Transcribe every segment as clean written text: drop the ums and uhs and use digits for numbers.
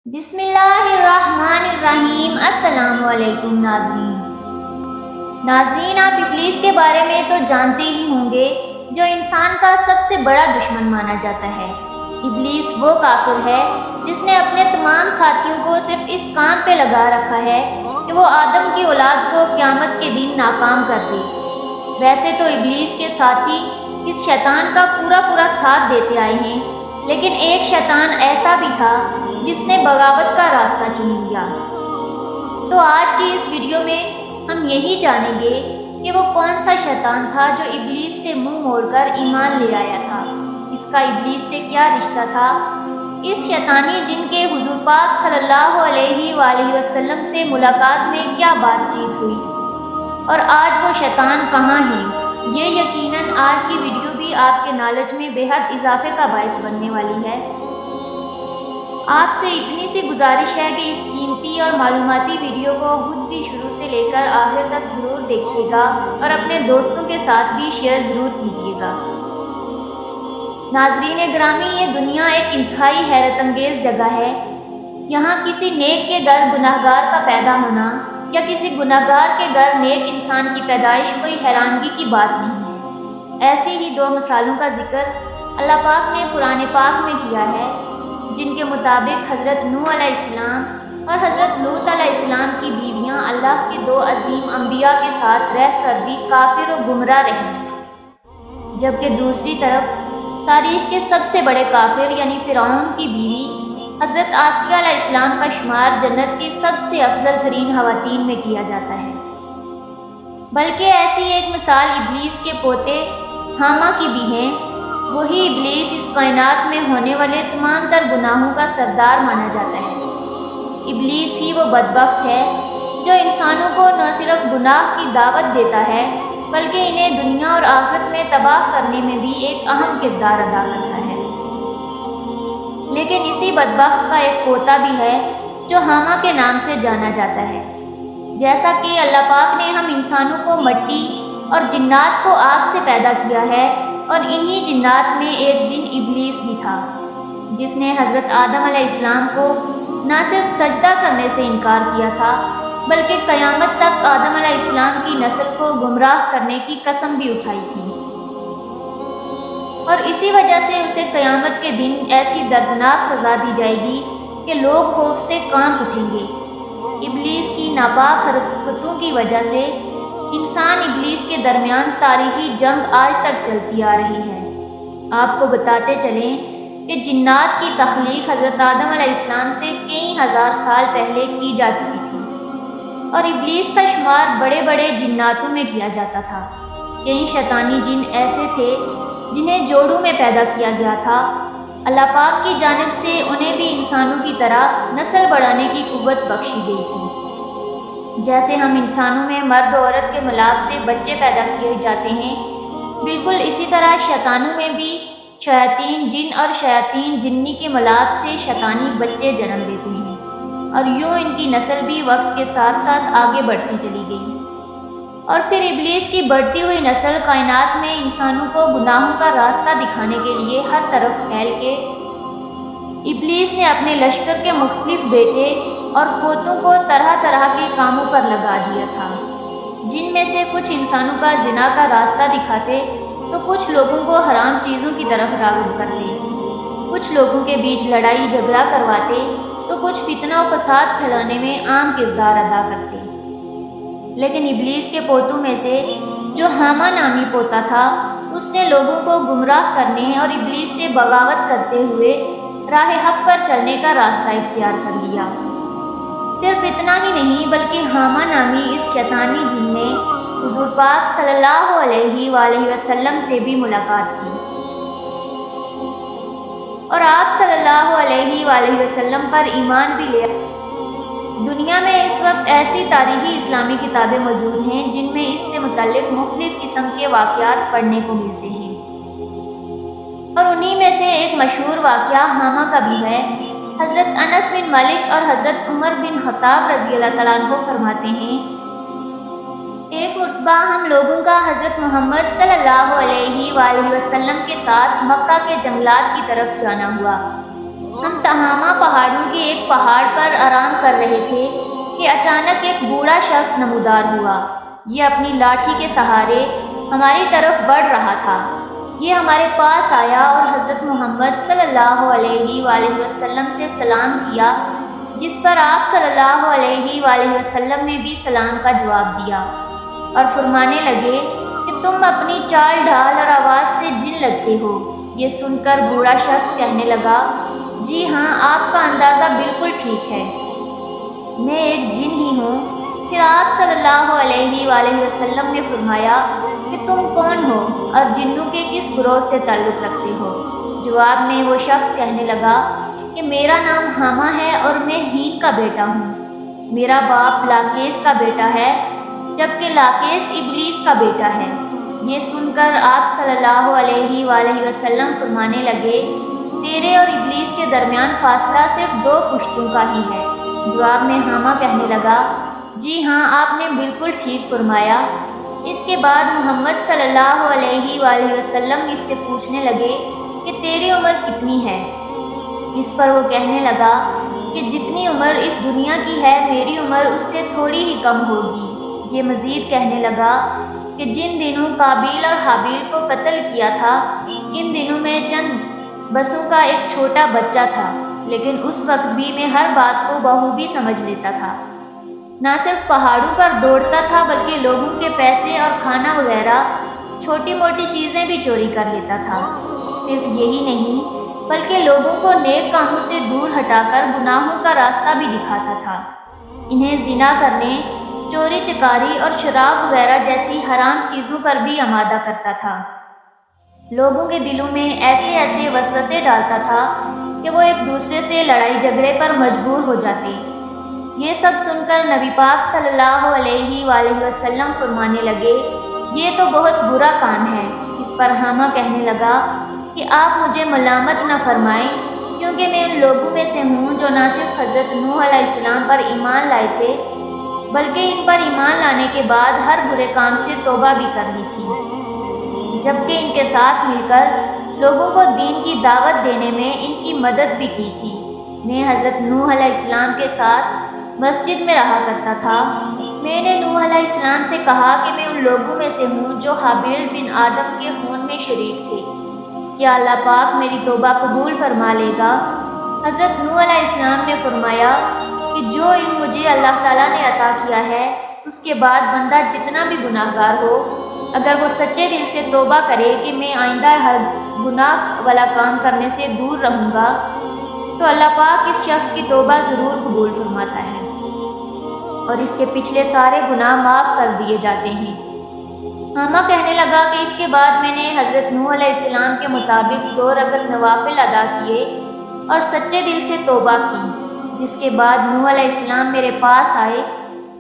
بسم اللہ الرحمن الرحیم۔ السلام علیکم ناظرین، آپ ابلیس کے بارے میں تو جانتے ہی ہوں گے جو انسان کا سب سے بڑا دشمن مانا جاتا ہے۔ ابلیس وہ کافر ہے جس نے اپنے تمام ساتھیوں کو صرف اس کام پہ لگا رکھا ہے کہ وہ آدم کی اولاد کو قیامت کے دن ناکام کر دے۔ ویسے تو ابلیس کے ساتھی اس شیطان کا پورا ساتھ دیتے آئے ہیں، لیکن ایک شیطان ایسا بھی تھا جس نے بغاوت کا راستہ چن لیا۔ تو آج کی اس ویڈیو میں ہم یہی جانیں گے کہ وہ کون سا شیطان تھا جو ابلیس سے منہ موڑ کر ایمان لے آیا تھا، اس کا ابلیس سے کیا رشتہ تھا، اس شیطانی جن کے حضور پاک صلی اللہ علیہ وآلہ وسلم سے ملاقات میں کیا بات چیت ہوئی، اور آج وہ شیطان کہاں ہیں۔ یہ یقیناً آج کی ویڈیو بھی آپ کے نالج میں بے حد اضافے کا باعث بننے والی ہے۔ آپ سے اتنی سی گزارش ہے کہ اس قیمتی اور معلوماتی ویڈیو کو خود بھی شروع سے لے کر آخر تک ضرور دیکھیے گا اور اپنے دوستوں کے ساتھ بھی شیئر ضرور کیجیے گا۔ ناظرین گرامی، یہ دنیا ایک انتہائی حیرت انگیز جگہ ہے۔ یہاں کسی نیک کے گھر گناہگار کا پیدا ہونا یا کسی گناہگار کے گھر نیک انسان کی پیدائش کوئی حیرانگی کی بات نہیں ہے۔ ایسی ہی دو مثالوں کا ذکر اللہ پاک نے قرآن پاک میں کیا ہے، جن کے مطابق حضرت نوح علیہ السلام اور حضرت لوط علیہ السلام کی بیویاں اللہ کے دو عظیم انبیاء کے ساتھ رہ کر بھی کافر و گمراہ رہیں، جبکہ دوسری طرف تاریخ کے سب سے بڑے کافر یعنی فرعون کی بیوی حضرت آسیہ علیہ السلام کا شمار جنت کی سب سے افضل ترین خواتین میں کیا جاتا ہے۔ بلکہ ایسی ایک مثال ابلیس کے پوتے حامہ کی بھی ہے۔ وہی ابلیس اس کائنات میں ہونے والے تمام تر گناہوں کا سردار مانا جاتا ہے۔ ابلیس ہی وہ بدبخت ہے جو انسانوں کو نہ صرف گناہ کی دعوت دیتا ہے بلکہ انہیں دنیا اور آخرت میں تباہ کرنے میں بھی ایک اہم کردار ادا کرتا ہے۔ لیکن اسی بدبخت کا ایک پوتا بھی ہے جو حامہ کے نام سے جانا جاتا ہے۔ جیسا کہ اللہ پاک نے ہم انسانوں کو مٹی اور جنات کو آگ سے پیدا کیا ہے، اور انہی جنات میں ایک جن ابلیس بھی تھا جس نے حضرت آدم علیہ السلام کو نہ صرف سجدہ کرنے سے انکار کیا تھا بلکہ قیامت تک آدم علیہ السلام کی نسل کو گمراہ کرنے کی قسم بھی اٹھائی تھی، اور اسی وجہ سے اسے قیامت کے دن ایسی دردناک سزا دی جائے گی کہ لوگ خوف سے کانپ اٹھیں گے۔ ابلیس کی ناپاک حرکتوں کی وجہ سے انسان ابلیس کے درمیان تاریخی جنگ آج تک چلتی آ رہی ہے۔ آپ کو بتاتے چلیں کہ جنات کی تخلیق حضرت آدم علیہ السلام سے کئی ہزار سال پہلے کی جا چکی تھی، اور ابلیس کا شمار بڑے بڑے جناتوں میں کیا جاتا تھا۔ کئی شیطانی جن ایسے تھے جنہیں جوڑوں میں پیدا کیا گیا تھا۔ اللہ پاک کی جانب سے انہیں بھی انسانوں کی طرح نسل بڑھانے کی قوت بخشی گئی تھی۔ جیسے ہم انسانوں میں مرد و عورت کے ملاپ سے بچے پیدا کیے جاتے ہیں، بالکل اسی طرح شیطانوں میں بھی شیاطین جن اور شیاطین جنی کے ملاپ سے شیطانی بچے جنم دیتے ہیں، اور یوں ان کی نسل بھی وقت کے ساتھ ساتھ آگے بڑھتی چلی گئی، اور پھر ابلیس کی بڑھتی ہوئی نسل کائنات میں انسانوں کو گناہوں کا راستہ دکھانے کے لیے ہر طرف پھیل کے ابلیس نے اپنے لشکر کے مختلف بیٹے اور پوتوں کو طرح طرح کے کاموں پر لگا دیا تھا، جن میں سے کچھ انسانوں کا زنا کا راستہ دکھاتے تو کچھ لوگوں کو حرام چیزوں کی طرف راغب کرتے، کچھ لوگوں کے بیچ لڑائی جھگڑا کرواتے تو کچھ فتنہ و فساد پھیلانے میں عام کردار ادا کرتے۔ لیکن ابلیس کے پوتوں میں سے جو حامہ نامی پوتا تھا، اس نے لوگوں کو گمراہ کرنے اور ابلیس سے بغاوت کرتے ہوئے راہ حق پر چلنے کا راستہ اختیار کر لیا۔ صرف اتنا ہی نہیں بلکہ حامہ نامی اس شیطانی جن نے حضور پاک صلی اللہ علیہ وآلہ وسلم سے بھی ملاقات کی، اور آپ صلی اللہ علیہ وآلہ وسلم پر ایمان بھی لے آئے۔ دنیا میں اس وقت ایسی تاریخی اسلامی کتابیں موجود ہیں جن میں اس سے متعلق مختلف قسم کے واقعات پڑھنے کو ملتے ہیں، اور انہی میں سے ایک مشہور واقعہ حامہ کا بھی ہے۔ حضرت انس بن مالک اور حضرت عمر بن خطاب رضی اللہ تعالیٰ عنہ فرماتے ہیں، ایک مرتبہ ہم لوگوں کا حضرت محمد صلی اللہ علیہ وآلہ وسلم کے ساتھ مکہ کے جنگلات کی طرف جانا ہوا۔ ہم تہامہ پہاڑوں کے ایک پہاڑ پر آرام کر رہے تھے کہ اچانک ایک بوڑھا شخص نمودار ہوا۔ یہ اپنی لاٹھی کے سہارے ہماری طرف بڑھ رہا تھا۔ یہ ہمارے پاس آیا اور حضرت محمد صلی اللہ علیہ وآلہ وسلم سے سلام کیا، جس پر آپ صلی اللہ علیہ وآلہ وسلم نے بھی سلام کا جواب دیا اور فرمانے لگے کہ تم اپنی چال ڈھال اور آواز سے جن لگتے ہو۔ یہ سن کر بوڑھا شخص کہنے لگا، جی ہاں، آپ کا اندازہ بالکل ٹھیک ہے، میں ایک جن ہی ہوں۔ پھر آپ صلی اللہ علیہ وآلہ وسلم نے فرمایا کہ تم کون ہو اور جنوں کے کس گروہ سے تعلق رکھتے ہو؟ جواب میں وہ شخص کہنے لگا کہ میرا نام حامہ ہے اور میں ہین کا بیٹا ہوں۔ میرا باپ لاکیس کا بیٹا ہے، جبکہ لاکیس ابلیس کا بیٹا ہے۔ یہ سن کر آپ صلی اللہ علیہ وآلہ وسلم فرمانے لگے، تیرے اور ابلیس کے درمیان فاصلہ صرف 2 پشتوں کا ہی ہے۔ جواب میں حامہ کہنے لگا، جی ہاں، آپ نے بالکل ٹھیک فرمایا۔ اس کے بعد محمد صلی اللہ علیہ وآلہ وسلم اس سے پوچھنے لگے کہ تیری عمر کتنی ہے؟ اس پر وہ کہنے لگا کہ جتنی عمر اس دنیا کی ہے میری عمر اس سے تھوڑی ہی کم ہوگی۔ یہ مزید کہنے لگا کہ جن دنوں قابیل اور حابیل کو قتل کیا تھا، ان دنوں میں چند بسوں کا ایک چھوٹا بچہ تھا، لیکن اس وقت بھی میں ہر بات کو بخوبی سمجھ لیتا تھا۔ نہ صرف پہاڑوں پر دوڑتا تھا بلکہ لوگوں کے پیسے اور کھانا وغیرہ چھوٹی موٹی چیزیں بھی چوری کر لیتا تھا۔ صرف یہی نہیں بلکہ لوگوں کو نیک کاموں سے دور ہٹا کر گناہوں کا راستہ بھی دکھاتا تھا۔ انہیں زنا کرنے، چوری چکاری اور شراب وغیرہ جیسی حرام چیزوں پر بھی آمادہ کرتا تھا۔ لوگوں کے دلوں میں ایسے ایسے وسوسے ڈالتا تھا کہ وہ ایک دوسرے سے لڑائی جھگڑے پر مجبور ہو جاتے۔ یہ سب سن کر نبی پاک صلی اللہ علیہ وآلہ وسلم فرمانے لگے، یہ تو بہت برا کام ہے۔ اس پر حامہ کہنے لگا کہ آپ مجھے ملامت نہ فرمائیں، کیونکہ میں ان لوگوں میں سے ہوں جو نہ صرف حضرت نوح علیہ السلام پر ایمان لائے تھے بلکہ ان پر ایمان لانے کے بعد ہر برے کام سے توبہ بھی کر لی تھی، جبکہ ان کے ساتھ مل کر لوگوں کو دین کی دعوت دینے میں ان کی مدد بھی کی تھی۔ میں حضرت نوح علیہ السلام کے ساتھ مسجد میں رہا کرتا تھا۔ میں نے نوح علیہ السلام سے کہا کہ میں ان لوگوں میں سے ہوں جو حابیل بن آدم کے خون میں شریک تھے، کیا اللہ پاک میری توبہ قبول فرما لے گا؟ حضرت نوح علیہ السلام نے فرمایا کہ جو علم مجھے اللہ تعالیٰ نے عطا کیا ہے، اس کے بعد بندہ جتنا بھی گناہ گار ہو، اگر وہ سچے دل سے توبہ کرے کہ میں آئندہ ہر گناہ والا کام کرنے سے دور رہوں گا، تو اللہ پاک اس شخص کی توبہ ضرور قبول فرماتا ہے اور اس کے پچھلے سارے گناہ معاف کر دیے جاتے ہیں۔ حامہ کہنے لگا کہ اس کے بعد میں نے حضرت نوح علیہ السلام کے مطابق 2 رکعت نوافل ادا کیے اور سچے دل سے توبہ کی، جس کے بعد نوح علیہ السلام میرے پاس آئے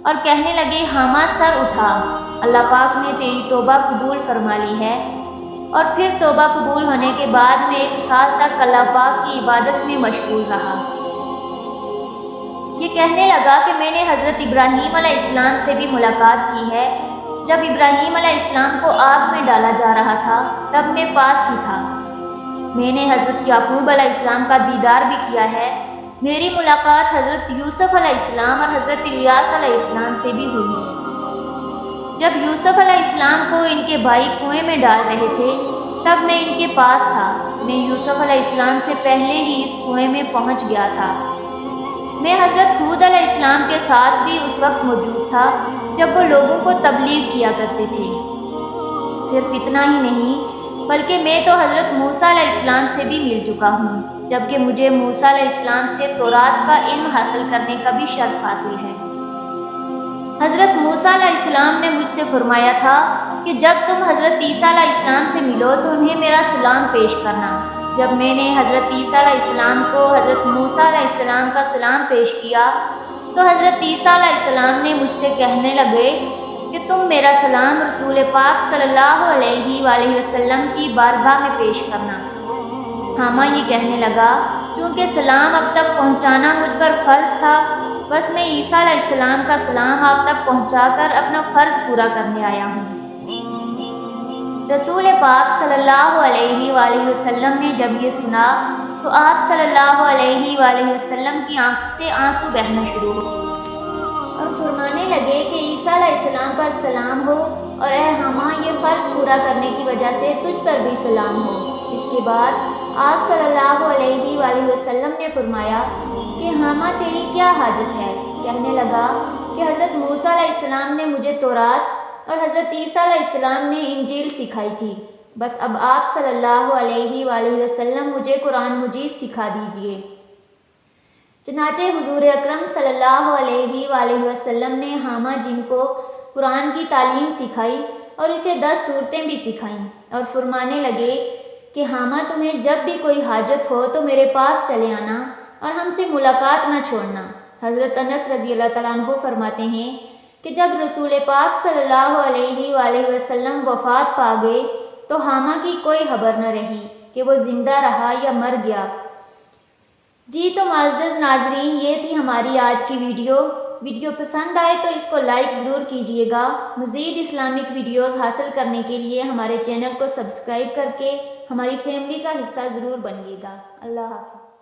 اور کہنے لگے، حامہ سر اٹھا، اللہ پاک نے تیری توبہ قبول فرما لی ہے۔ اور پھر توبہ قبول ہونے کے بعد میں 1 سال تک اللہ پاک کی عبادت میں مشغول رہا۔ یہ کہنے لگا کہ میں نے حضرت ابراہیم علیہ السلام سے بھی ملاقات کی ہے۔ جب ابراہیم علیہ السلام کو آگ میں ڈالا جا رہا تھا تب میں پاس ہی تھا۔ میں نے حضرت یعقوب علیہ السلام کا دیدار بھی کیا ہے۔ میری ملاقات حضرت یوسف علیہ السلام اور حضرت الیاس علیہ السلام سے بھی ہوئی ہے۔ جب یوسف علیہ السلام کو ان کے بھائی کنویں میں ڈال رہے تھے تب میں ان کے پاس تھا۔ میں یوسف علیہ السلام سے پہلے ہی اس کنویں میں پہنچ گیا تھا۔ میں حضرت ہود علیہ السلام کے ساتھ بھی اس وقت موجود تھا جب وہ لوگوں کو تبلیغ کیا کرتے تھے۔ صرف اتنا ہی نہیں بلکہ میں تو حضرت موسیٰ علیہ السلام سے بھی مل چکا ہوں، جبکہ مجھے موسیٰ علیہ السلام سے تورات کا علم حاصل کرنے کا بھی شرف حاصل ہے۔ حضرت موسیٰ علیہ السلام نے مجھ سے فرمایا تھا کہ جب تم حضرت عیسیٰ علیہ السلام سے ملو تو انہیں میرا سلام پیش کرنا۔ جب میں نے حضرت عیسیٰ علیہ السلام کو حضرت موسیٰ علیہ السلام کا سلام پیش کیا تو حضرت عیسیٰ علیہ السلام نے مجھ سے کہنے لگے کہ تم میرا سلام رسول پاک صلی اللہ علیہ وآلہ وسلم کی بارگاہ میں پیش کرنا۔ حامہ یہ کہنے لگا، چونکہ سلام اب تک پہنچانا مجھ پر فرض تھا، بس میں عیسیٰ علیہ السلام کا سلام آپ تک پہنچا کر اپنا فرض پورا کرنے آیا ہوں۔ رسول پاک صلی اللہ علیہ وآلہ وسلم نے جب یہ سنا تو آپ صلی اللہ علیہ وآلہ وسلم کی آنکھوں سے آنسو بہنا شروع ہو اور فرمانے لگے کہ عیسیٰ علیہ السلام پر سلام ہو، اور اے حامہ یہ فرض پورا کرنے کی وجہ سے تجھ پر بھی سلام ہو۔ اس کے بعد آپ صلی اللہ علیہ وآلہ وسلم نے فرمایا کہ حامہ تیری کیا حاجت ہے؟ کہنے لگا کہ حضرت موسیٰ علیہ السلام نے مجھے تورات اور حضرت عیسیٰ علیہ السلام نے انجیل سکھائی تھی، بس اب آپ صلی اللہ علیہ وآلہ وسلم مجھے قرآن مجید سکھا دیجئے۔ چنانچہ حضور اکرم صلی اللہ علیہ وآلہ وسلم نے حامہ جن کو قرآن کی تعلیم سکھائی اور اسے 10 صورتیں بھی سکھائیں، اور فرمانے لگے کہ حامہ تمہیں جب بھی کوئی حاجت ہو تو میرے پاس چلے آنا اور ہم سے ملاقات نہ چھوڑنا۔ حضرت انس رضی اللہ تعالیٰ عنہ فرماتے ہیں کہ جب رسول پاک صلی اللہ علیہ وآلہ وسلم وفات پا گئے تو حامہ کی کوئی خبر نہ رہی کہ وہ زندہ رہا یا مر گیا۔ جی تو معزز ناظرین، یہ تھی ہماری آج کی ویڈیو پسند آئے تو اس کو لائک ضرور کیجئے گا۔ مزید اسلامک ویڈیوز حاصل کرنے کے لیے ہمارے چینل کو سبسکرائب کر کے ہماری فیملی کا حصہ ضرور بنیے گا۔ اللہ حافظ۔